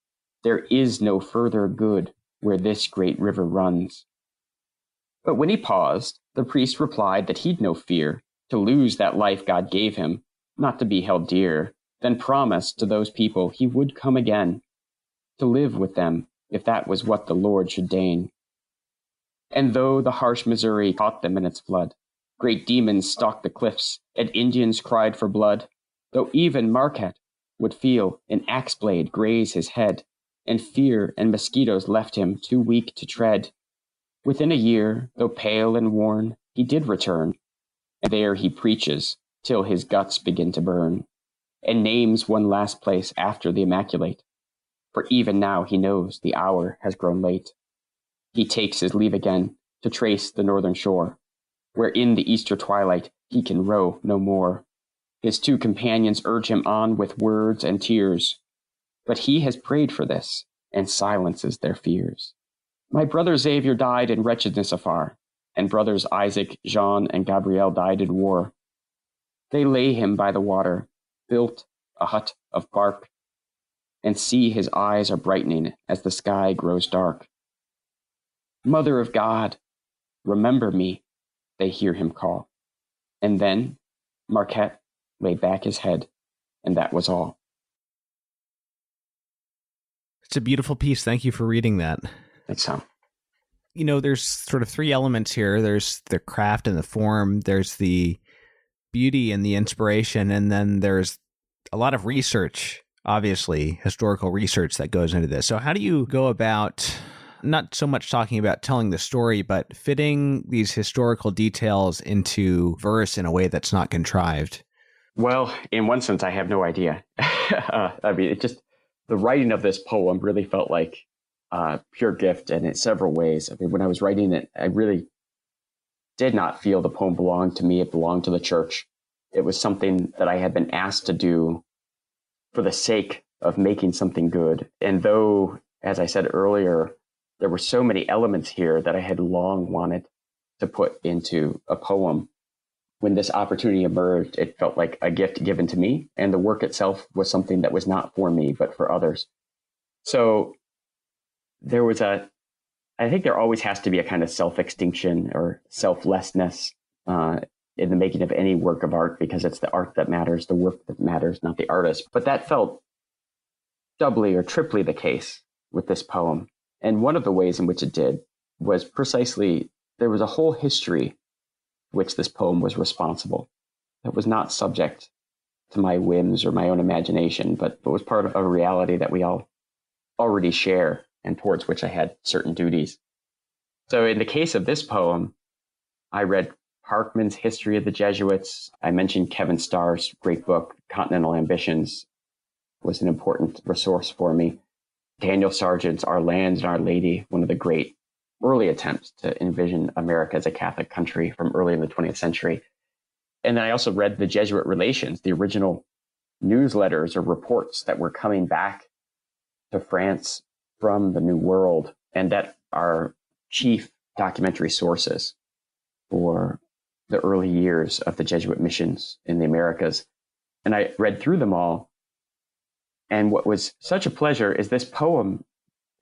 There is no further good where this great river runs. But when he paused, the priest replied that he'd no fear to lose that life God gave him, not to be held dear, then promised to those people he would come again, to live with them if that was what the Lord should deign. And though the harsh Missouri caught them in its flood, great demons stalked the cliffs, and Indians cried for blood, though even Marquette would feel an axe blade graze his head, and fear and mosquitoes left him too weak to tread, within a year, though pale and worn, he did return, and there he preaches till his guts begin to burn, and names one last place after the Immaculate, for even now he knows the hour has grown late. He takes his leave again to trace the northern shore, where in the Easter twilight he can row no more. His two companions urge him on with words and tears, but he has prayed for this and silences their fears. My brother Xavier died in wretchedness afar, and brothers Isaac, Jean, and Gabriel died in war. They lay him by the water, built a hut of bark, and see his eyes are brightening as the sky grows dark. Mother of God, remember me, they hear him call. And then Marquette laid back his head, and that was all. It's a beautiful piece. Thank you for reading that. Thanks, Tom. You know, there's sort of three elements here. There's the craft and the form. There's the beauty and the inspiration. And then there's a lot of research, obviously, historical research that goes into this. So how do you go about not so much talking about telling the story, but fitting these historical details into verse in a way that's not contrived? Well, in one sense, I have no idea. I mean, it just, the writing of this poem really felt like pure gift, and in several ways. I mean, when I was writing it, I really did not feel the poem belonged to me. It belonged to the church. It was something that I had been asked to do for the sake of making something good. And though, as I said earlier, there were so many elements here that I had long wanted to put into a poem, when this opportunity emerged, it felt like a gift given to me. And the work itself was something that was not for me, but for others. So there was I think there always has to be a kind of self-extinction or selflessness in the making of any work of art, because it's the art that matters, the work that matters, not the artist. But that felt doubly or triply the case with this poem. And one of the ways in which it did was precisely, there was a whole history which this poem was responsible, that was not subject to my whims or my own imagination, but was part of a reality that we all already share and towards which I had certain duties. So in the case of this poem, I read Parkman's History of the Jesuits. I mentioned Kevin Starr's great book, Continental Ambitions, was an important resource for me. Daniel Sargent's Our Land and Our Lady, one of the great early attempts to envision America as a Catholic country from early in the 20th century. And then I also read the Jesuit Relations, the original newsletters or reports that were coming back to France from the New World, and that are chief documentary sources for the early years of the Jesuit missions in the Americas. And I read through them all. And what was such a pleasure is this poem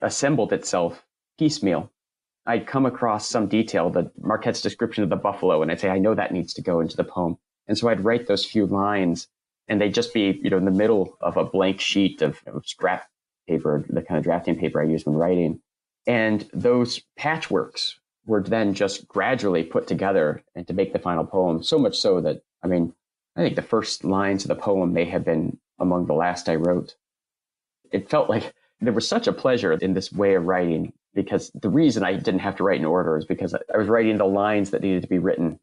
assembled itself piecemeal. I'd come across some detail, the Marquette's description of the buffalo, and I'd say, I know that needs to go into the poem. And so I'd write those few lines, and they'd just be, in the middle of a blank sheet of scrap paper, the kind of drafting paper I use when writing. And those patchworks were then just gradually put together and to make the final poem, so much so that, I think the first lines of the poem may have been among the last I wrote. It felt like there was such a pleasure in this way of writing, because the reason I didn't have to write in order is because I was writing the lines that needed to be written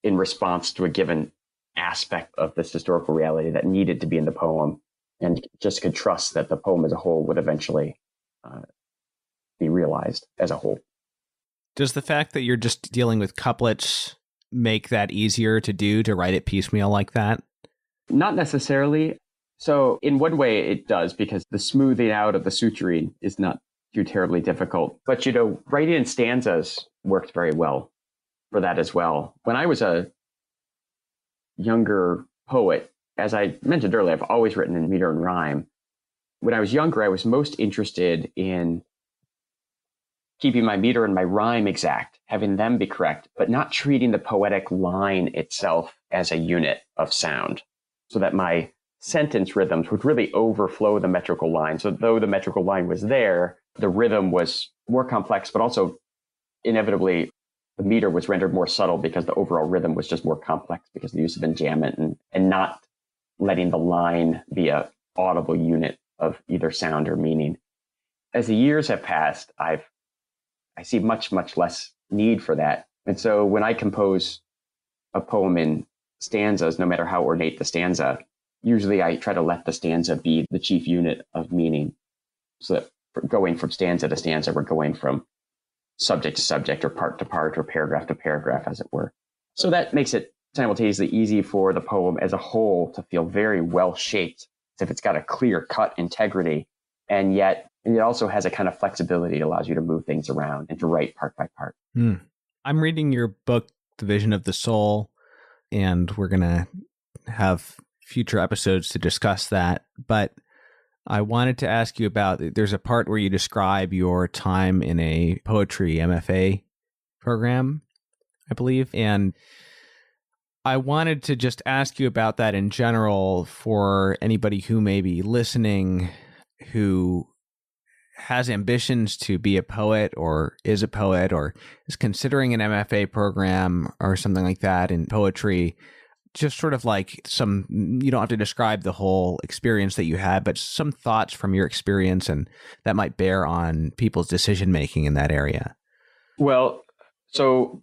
in response to a given aspect of this historical reality that needed to be in the poem, and just could trust that the poem as a whole would eventually be realized as a whole. Does the fact that you're just dealing with couplets make that easier to do, to write it piecemeal like that? Not necessarily. So in one way it does, because the smoothing out of the suturing is not too terribly difficult. But, writing in stanzas worked very well for that as well. When I was a younger poet, as I mentioned earlier, I've always written in meter and rhyme. When I was younger, I was most interested in keeping my meter and my rhyme exact, having them be correct, but not treating the poetic line itself as a unit of sound, so that my sentence rhythms would really overflow the metrical line. So though the metrical line was there, the rhythm was more complex, but also inevitably the meter was rendered more subtle because the overall rhythm was just more complex because of the use of enjambment and not letting the line be a audible unit of either sound or meaning. As the years have passed, I see much, much less need for that. And so when I compose a poem in stanzas, no matter how ornate the stanza, usually I try to let the stanza be the chief unit of meaning. So that going from stanza to stanza, we're going from subject to subject, or part to part, or paragraph to paragraph, as it were. So that makes it simultaneously easy for the poem as a whole to feel very well shaped, as if it's got a clear cut integrity, and yet it also has a kind of flexibility that allows you to move things around and to write part by part. I'm reading your book, The Vision of the Soul, and we're going to have future episodes to discuss that. But I wanted to ask you about, there's a part where you describe your time in a poetry MFA program, I believe. And I wanted to just ask you about that in general for anybody who may be listening, who has ambitions to be a poet or is a poet or is considering an MFA program or something like that in poetry. Just sort of like you don't have to describe the whole experience that you had, but some thoughts from your experience and that might bear on people's decision making in that area. Well, so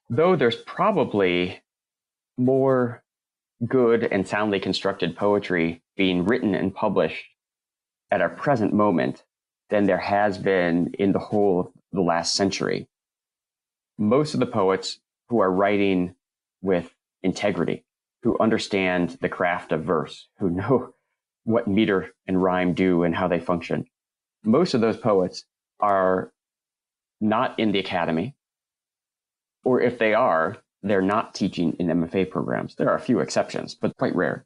though there's probably more good and soundly constructed poetry being written and published at our present moment than there has been in the whole of the last century, most of the poets who are writing with integrity, who understand the craft of verse, who know what meter and rhyme do and how they function, most of those poets are not in the academy, or if they are, they're not teaching in MFA programs. There are a few exceptions, but quite rare.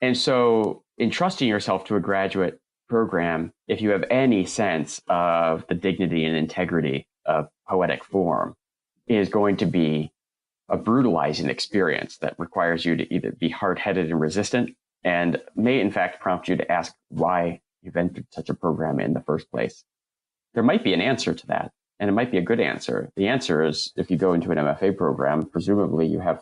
And so entrusting yourself to a graduate program, if you have any sense of the dignity and integrity of poetic form, is going to be a brutalizing experience that requires you to either be hard-headed and resistant, and may in fact prompt you to ask why you've entered such a program in the first place. There might be an answer to that, and it might be a good answer. The answer is, if you go into an MFA program, presumably you have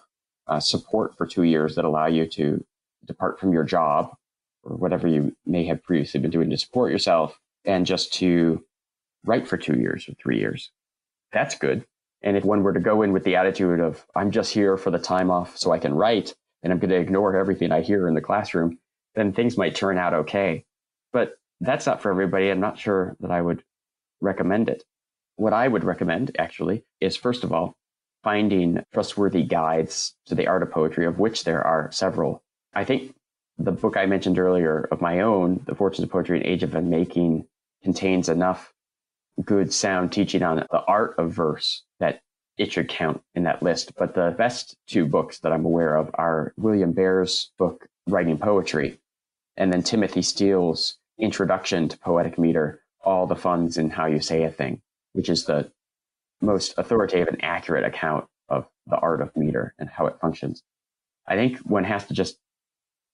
support for 2 years that allow you to depart from your job or whatever you may have previously been doing to support yourself, and just to write for 2 years or 3 years. That's good. And if one were to go in with the attitude of, I'm just here for the time off so I can write, and I'm going to ignore everything I hear in the classroom, then things might turn out okay. But that's not for everybody. I'm not sure that I would recommend it. What I would recommend, actually, is first of all, finding trustworthy guides to the art of poetry, of which there are several. I think the book I mentioned earlier of my own, The Fortunes of Poetry in Age of Unmaking, contains enough good sound teaching on the art of verse that it should count in that list. But the best two books that I'm aware of are William Baer's book, Writing Poetry, and then Timothy Steele's Introduction to Poetic Meter, All the Funds in How You Say a Thing, which is the most authoritative and accurate account of the art of meter and how it functions. I think one has to just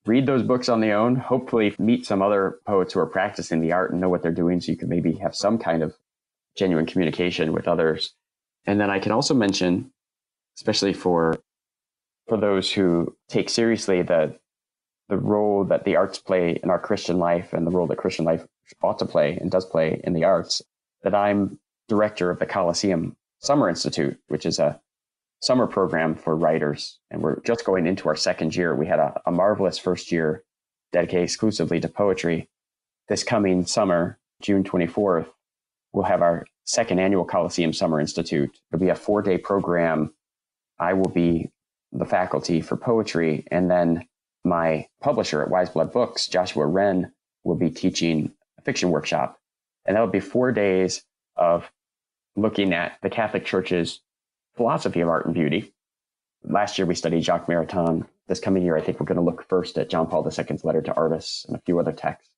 read those books on their own, hopefully meet some other poets who are practicing the art and know what they're doing, so you can maybe have some kind of genuine communication with others. And then I can also mention, especially for those who take seriously the the role that the arts play in our Christian life and the role that Christian life ought to play and does play in the arts, that I'm director of the Coliseum Summer Institute, which is a summer program for writers. And we're just going into our second year. We had a marvelous first year dedicated exclusively to poetry. This coming summer, June 24th, we'll have our second annual Coliseum Summer Institute. It'll be a 4-day program. I will be the faculty for poetry. And then my publisher at Wise Blood Books, Joshua Wren, will be teaching a fiction workshop. And that'll be 4 days of looking at the Catholic Church's philosophy of art and beauty. Last year, we studied Jacques Maritain. This coming year, I think we're going to look first at John Paul II's letter to artists and a few other texts.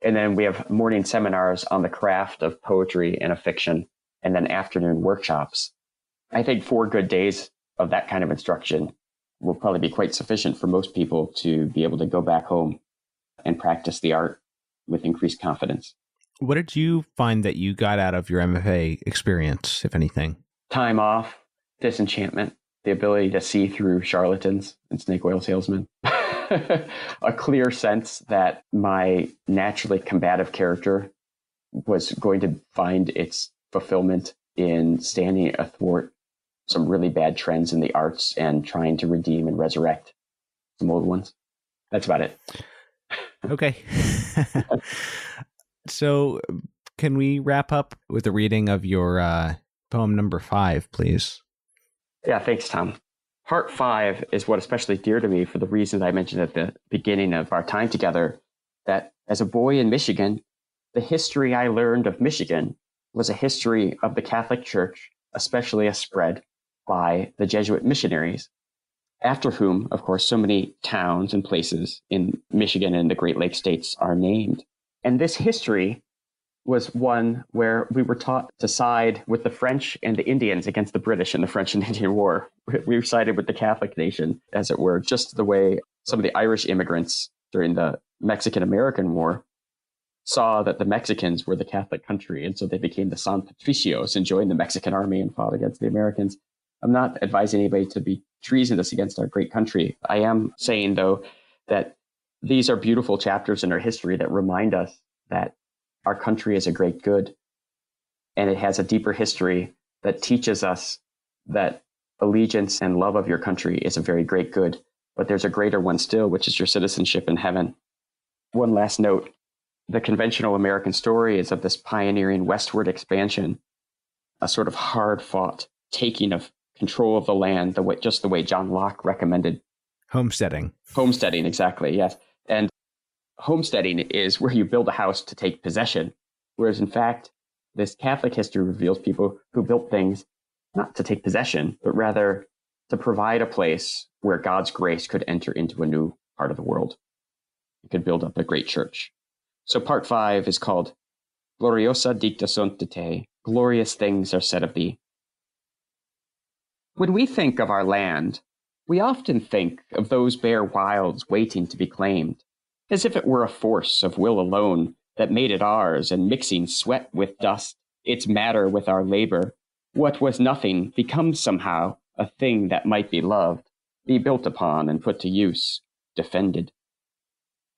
And then we have morning seminars on the craft of poetry and of fiction, and then afternoon workshops. I think 4 good days of that kind of instruction will probably be quite sufficient for most people to be able to go back home and practice the art with increased confidence. What did you find that you got out of your MFA experience, if anything? Time off, disenchantment, the ability to see through charlatans and snake oil salesmen, a clear sense that my naturally combative character was going to find its fulfillment in standing athwart some really bad trends in the arts and trying to redeem and resurrect some old ones. That's about it. Okay. So can we wrap up with a reading of your poem number 5, please? Yeah, thanks, Tom. Part 5 is what especially dear to me for the reasons I mentioned at the beginning of our time together, that as a boy in Michigan, the history I learned of Michigan was a history of the Catholic Church, especially a spread by the Jesuit missionaries, after whom, of course, so many towns and places in Michigan and the Great Lakes states are named. And this history was one where we were taught to side with the French and the Indians against the British in the French and Indian War. We sided with the Catholic nation, as it were, just the way some of the Irish immigrants during the Mexican-American War saw that the Mexicans were the Catholic country, and so they became the San Patricios and joined the Mexican army and fought against the Americans. I'm not advising anybody to be treasonous against our great country. I am saying, though, that these are beautiful chapters in our history that remind us that our country is a great good, and it has a deeper history that teaches us that allegiance and love of your country is a very great good, but there's a greater one still, which is your citizenship in heaven. One last note. The conventional American story is of this pioneering westward expansion, a sort of hard-fought taking of control of the land, just the way John Locke recommended. Homesteading. Homesteading, exactly, yes. And homesteading is where you build a house to take possession, whereas in fact, this Catholic history reveals people who built things not to take possession, but rather to provide a place where God's grace could enter into a new part of the world. You could build up a great church. So part 5 is called Gloriosa dicta sunt de te, glorious things are said of thee. When we think of our land, we often think of those bare wilds waiting to be claimed, as if it were a force of will alone that made it ours, and mixing sweat with dust, its matter with our labor, what was nothing becomes somehow a thing that might be loved, be built upon and put to use, defended.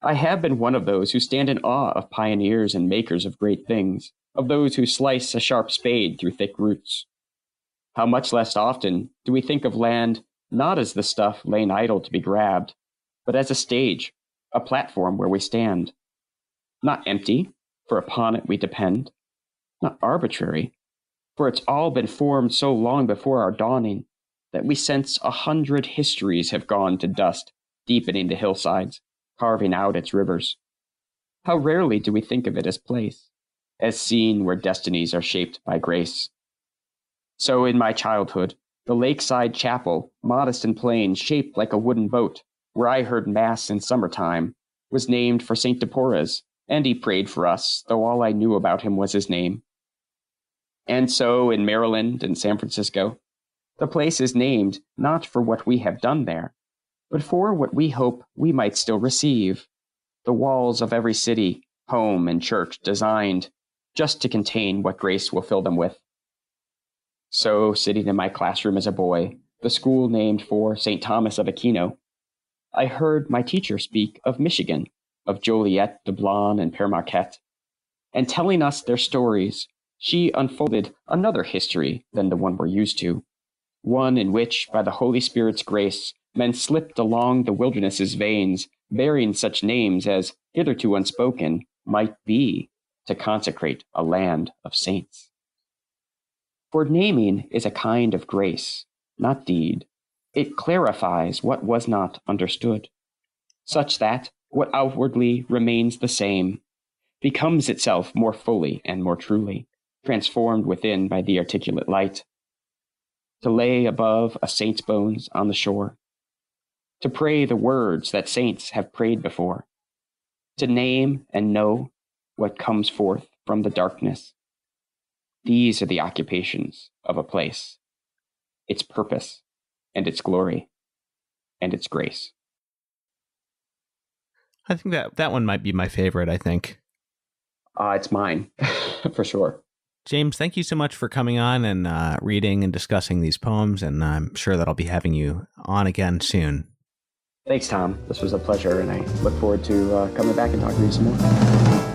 I have been one of those who stand in awe of pioneers and makers of great things, of those who slice a sharp spade through thick roots. How much less often do we think of land not as the stuff laying idle to be grabbed, but as a stage, a platform where we stand. Not empty, for upon it we depend. Not arbitrary, for it's all been formed so long before our dawning that we sense 100 histories have gone to dust, deepening the hillsides, carving out its rivers. How rarely do we think of it as place, as scene where destinies are shaped by grace. So in my childhood, the lakeside chapel, modest and plain, shaped like a wooden boat, where I heard mass in summertime, was named for St. Deporres, and he prayed for us, though all I knew about him was his name. And so in Maryland and San Francisco, the place is named not for what we have done there, but for what we hope we might still receive. The walls of every city, home, and church designed just to contain what grace will fill them with. So, sitting in my classroom as a boy, the school named for St. Thomas of Aquino, I heard my teacher speak of Michigan, of Joliet, Dublin, and Père Marquette, and telling us their stories, she unfolded another history than the one we're used to, one in which, by the Holy Spirit's grace, men slipped along the wilderness's veins, bearing such names as, hitherto unspoken, might be, to consecrate a land of saints. For naming is a kind of grace, not deed. It clarifies what was not understood, such that what outwardly remains the same becomes itself more fully and more truly, transformed within by the articulate light. To lay above a saint's bones on the shore, to pray the words that saints have prayed before, to name and know what comes forth from the darkness. These are the occupations of a place, its purpose and its glory and its grace. I think that one might be my favorite, I think. It's mine, for sure. James, thank you so much for coming on and reading and discussing these poems, and I'm sure that I'll be having you on again soon. Thanks, Tom. This was a pleasure, and I look forward to coming back and talking to you some more.